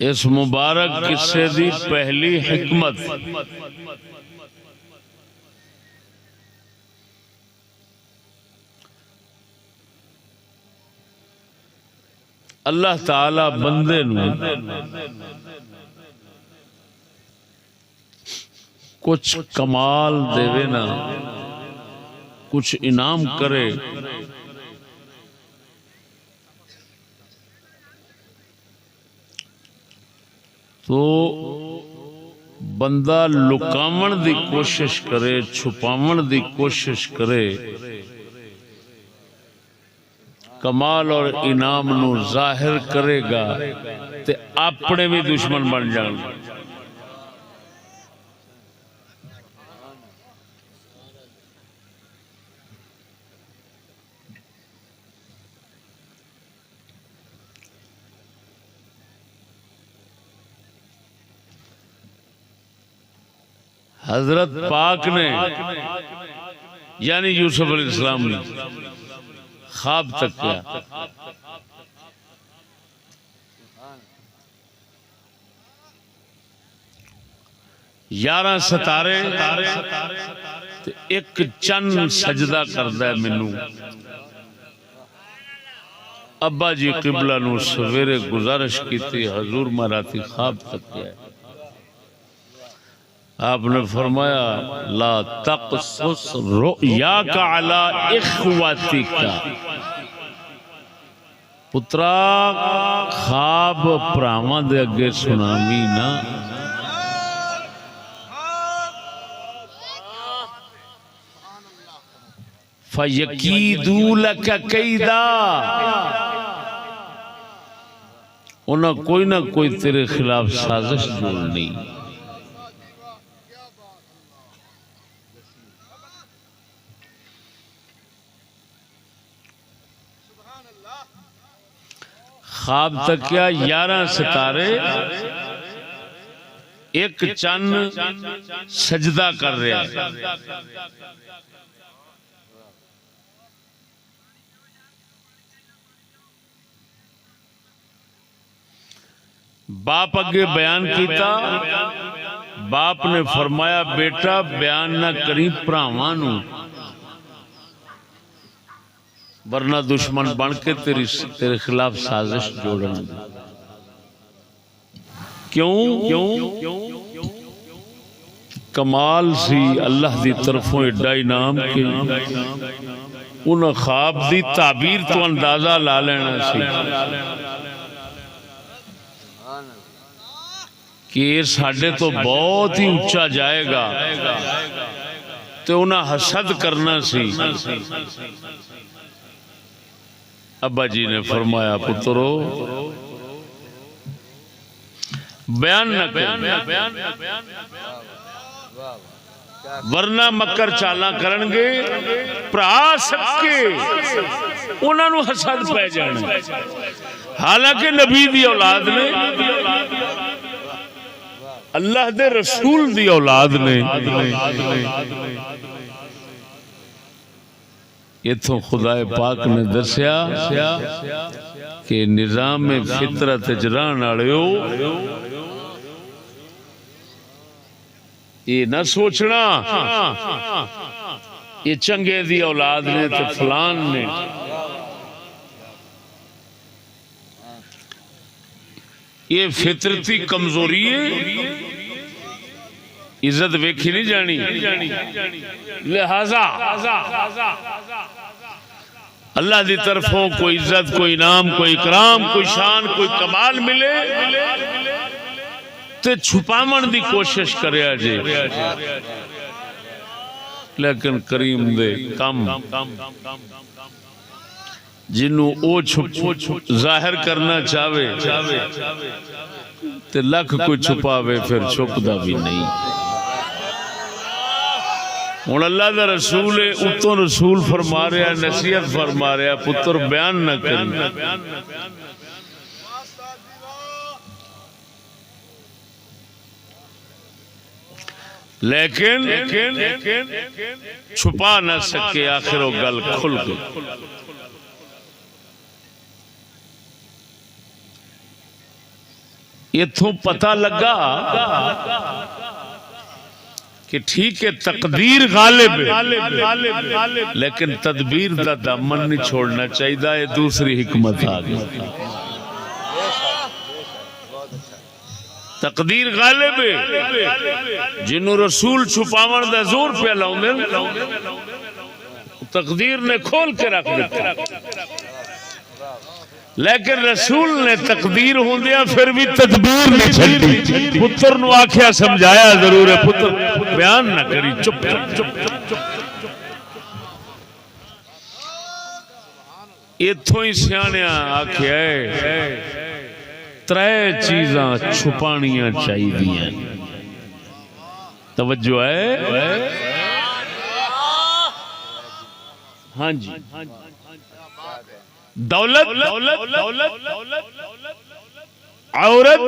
اس مبارک قصے دی پہلی حکمت اللہ تعالی بندے نو کچھ کمال دے نا، کچھ انعام کرے تو بندہ لکاون دی کوشش کرے، چھپاون دی کوشش کرے، کمال اور انعام نو ظاہر کرے گا تے اپنے بھی دشمن بن جان گے۔ حضرت پاک نے یعنی یوسف علیہ السلام نے خواب تک کیا، 11 ستارے تے ایک چند سجدہ کردا ہے مینوں۔ ابا جی قبلہ نو سویرے گزارش کیتی، حضور میں راتی خواب تک کیا ہے۔ آپ نے فرمایا لا تقصص رؤیاک علی اخواتک، پترا خواب پراواں دے اگے سناوی نا۔ فَيَكِيدُوا لَكَ كَيْدًا، انہاں کوئی نہ کوئی تیرے خلاف سازش جوڑنی۔ خواب تک کیا 11 ستارے ایک چند سجدہ کر رہے ہیں۔ باپ اگے بیان کیتا، باپ نے فرمایا بیٹا بیان نہ کری پراواں نو، ورنہ دشمن بن کے تیرے خلاف سازش جوڑن گے۔ کیوں؟ کمال سی اللہ دی طرفوں ایڈا انعام کے انہاں خواب دی تعبیر تو اندازہ لا لینا سی کہ یہ ساڈے تو بہت ہی اونچا جائے گا، تو انہاں حسد کرنا سی۔ ابا جی نے فرمایا پترو بیان نہ کر، ورنہ مکر چالاں کرن گے، پرا سکے انہاں نو حسد پہ جانا۔ حالانکہ نبی دی اولاد نے، اللہ دے رسول دی اولاد نے، اتھوں خدا پاک نے دسیا کہ نظام فطرت جران آڑیو یہ نہ سوچنا یہ چنگے دی اولاد نے تو فلان نے۔ یہ فطرتی کمزوری ہے، عزت ویکھی نہیں جانی، لہذا اللہ دی طرفوں کوئی عزت، کوئی انعام، کوئی اکرام، کوئی شان، کوئی کمال ملے تے چھپامن دی کوشش کریا جے، لیکن کریم دے کم جنوں او چھپ ظاہر کرنا چاہے تے لکھ کوئی چھپاوے پھر چھپدا بھی نہیں۔ ہوں اللہ دا رسول ہے، اتوں رسول فرما رہا، نصیحت فرما رہا، پتر بیان نہ کری۔ لیکن چھپا نہ سکے، آخر وہ گل کھل گئی۔ اتھوں پتہ لگا کہ ٹھیک ہے تقدیر غالب ہے لیکن تدبیر دا دامن نہیں چھوڑنا چاہیے. یہ دوسری حکمت آ گئی. تقدیر غالب ہے جنہوں رسول چھپاون دا زور پہ لاؤندے تقدیر نے کھول کے رکھ دیتا لیکن رسول نے تقدیر ہوندیا پھر بھی تدبیر نہیں چھڈی. پتر نو آکھیا سمجھایا ضرور ہے پتر بیان نہ کری چپ چپ چپ. ایتھوں ہی سیاںیاں آکھیا ہے ترے چیزاں چھپانیاں چاہیے. توجہ ہے. ہاں جی دولت عورت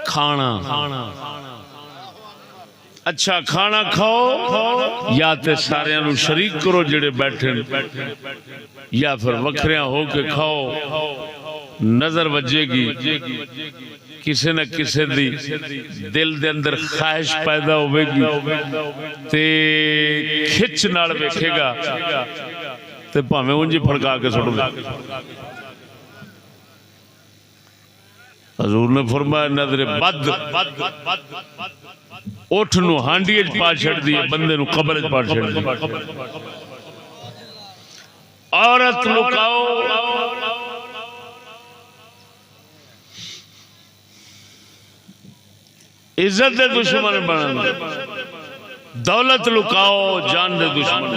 کھانا. اچھا کھانا کھاؤ یا تے سارے نو شریک کرو جڑے بیٹھے یا پھر وکھریاں ہو کے کھاؤ. نظر وجے گی کسی نہ کسی دی دل دے اندر خواہش پیدا ہوئے گی تے کھچ نال ویکھے گا تے پاویں اونجی پھڑکا کے سٹ دے. حضور نے فرمایا نظر بد اٹھ نو ہانڈی وچ پا چھڑ دی بندے نو قبر وچ پا چھڑ دی. عورت لکاؤ عزت دے دشمن بننا. دولت لکاؤ جان دے دشمن.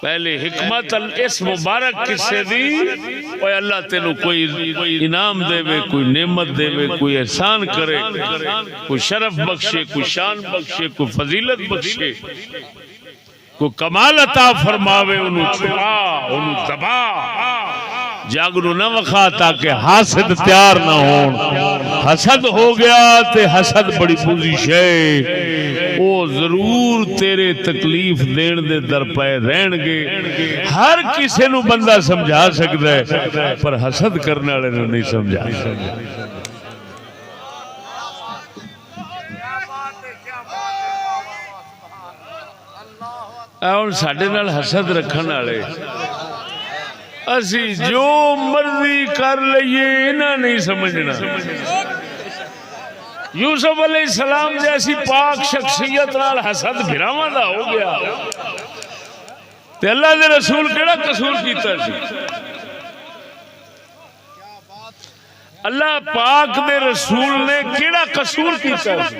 پہلے حکمت اس مبارک قصے دی اوے اللہ تینوں کوئی انعام دے وے کوئی نعمت دے وے کوئی احسان کرے کوئی شرف بخشے کوئی شان بخشے کوئی فضیلت بخشے کوئی کمال عطا فرماوے انہوں چھپا انہوں دبا جاگرو نہ وکھا تاکہ حاسد تیار نہ ہون. حسد ہو گیا تے حسد بڑی بری شے وہ ضرور تیرے تکلیف دین دے در پے رہن گے. ہر کسی نو بندہ سمجھا سکتا ہے پر حسد کرنے والے نو نہیں سمجھا. اور ساڈے نال حسد رکھن والے اسی جو مرضی کر لئیے انہاں نہیں سمجھنا. یوسف علیہ السلام جیسی پاک شخصیت نال حسد بھراواں دا ہو گیا تے اللہ دے رسول کیڑا قصور کیتا سی. اللہ پاک دے رسول نے کیڑا قصور کیتا سی.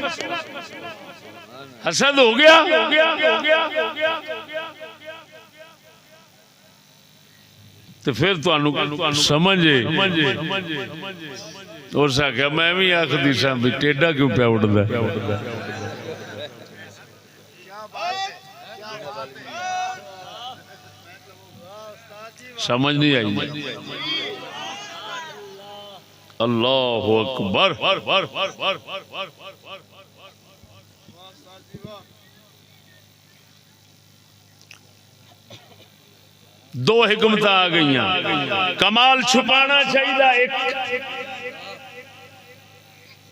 حسد ہو گیا تو پھر تو سمجھے اور ساکھا میں بھی آخری سا بھی ٹیڈا کیوں پہ اٹھتا سمجھ نہیں آئی. اللہ اکبر. دو حکمت آ گئی کمال چھپانا چاہیے. ایک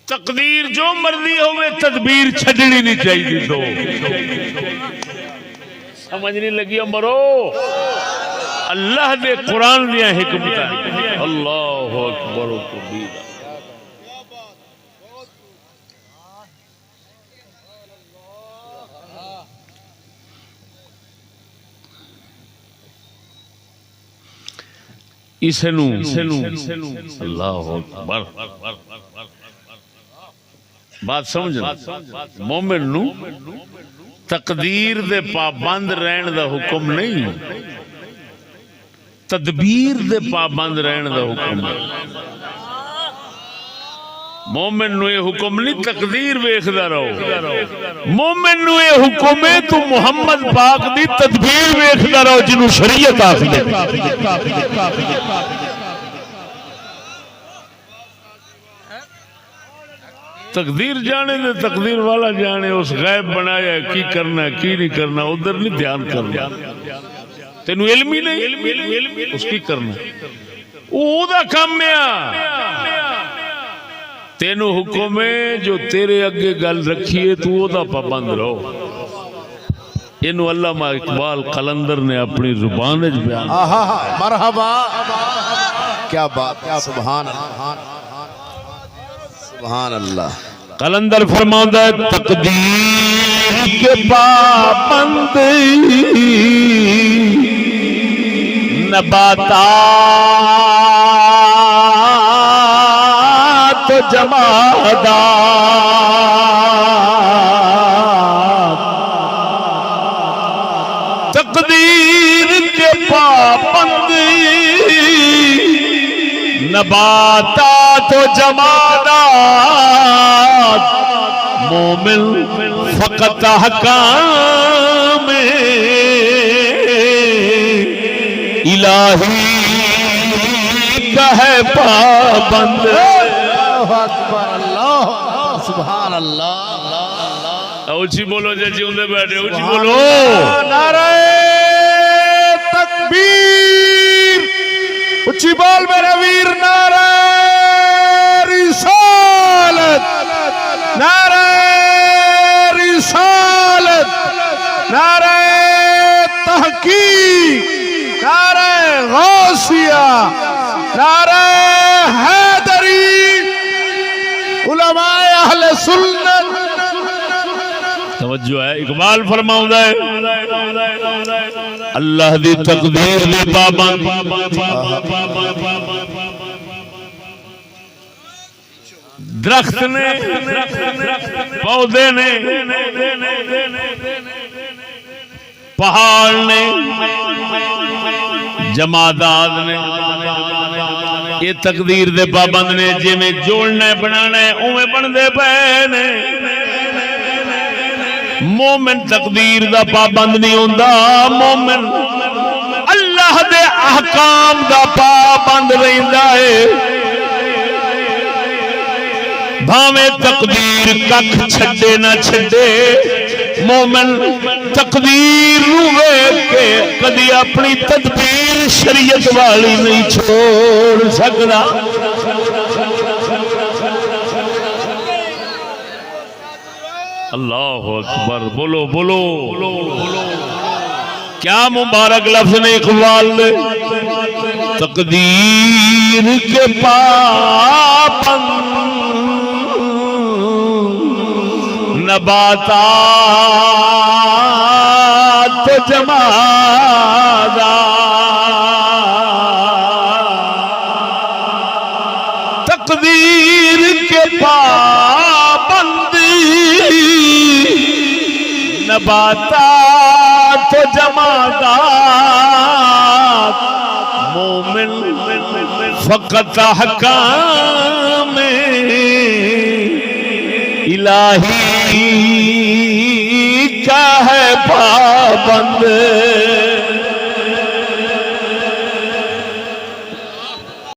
تقدیر جو مرضی ہوئے تدبیر چھڈنی نہیں چاہیے. دو سمجھ نہیں لگی مرو اللہ دے قرآن دیا حکمت. اللہ اکبر و کبیرہ. اسنو اللہ اکبر بات سمجھنا. مومن نو تقدیر دے پابند رہن دا حکم نہیں تدبیر دے پابند رہن دا حکم ہے. مومن نو یہ حکم نہیں تقدیر ویکھدا رہو. مومن نو یہ حکم ہے تو محمد پاک دی تدبیر ویکھدا رہو جنوں شریعت آکھدی ہے. تقدیر جانے دے، تقدیر والا جانے، اس غیب بنایا ہے کی کرنا ہے کی نہیں کرنا، ادھر نہیں دھیان کرنا، تینو علم ہی نہیں اس کی کرنا، او دا کام ہے، تینو حکم ہے جو تیرے اگے گل رکھیے تو او دا پابند رہو۔ انو علامہ اقبال قلندر نے اپنی زبان وچ بیان، مرحبا، کیا بات، سبحان اللہ، سبحان اللہ۔ قلندر فرماؤندا ہے تقدیر کے پابند نباتات و جمادات، تقدیر کے پابند نباتات و جمادات، مومن فقط احکام الہی کا ہے پابند۔ اللہ اکبر، اللہ سبحان اللہ۔ اونچی بولو جی اندر بیٹھے، اونچی بولو۔ نعرہ تکبیر، اونچی بول میرے ویر، نعرہ رسالت، نعرہ رسالت، نعرہ تحقیق، نعرہ غوثیہ، نعرہ حیدری، علماء اہل سنت۔ توجہ ہے، اقبال فرماؤندا ہے اللہ دی تقدیر دے پابند، درخت نے، پودے نے، پہاڑ نے، جمادات نے، یہ تقدیر دے پابند نے، جی میں جوڑنا ہے بنانا ہے اوے بندے پے نے۔ مومن تقدیر دا پابند نہیں ہوندا، مومن اللہ دے احکام دا پابند رہندا ہے۔ بھاویں تقدیر ککھ چھڈے نہ چھڈے، مومن تقدیر نو ویکھ کے کدی اپنی تدبیر شریعت والی نہیں چھوڑ سکدا۔ اللہ اکبر، بولو بولو۔ کیا مبارک لفظ نے اقبال نے، تقدیر کے پابند نباتات و جمادات، تقدیر کے پابند نباتات و جمادات، مومن فقط احکام الہی کا ہے پابند۔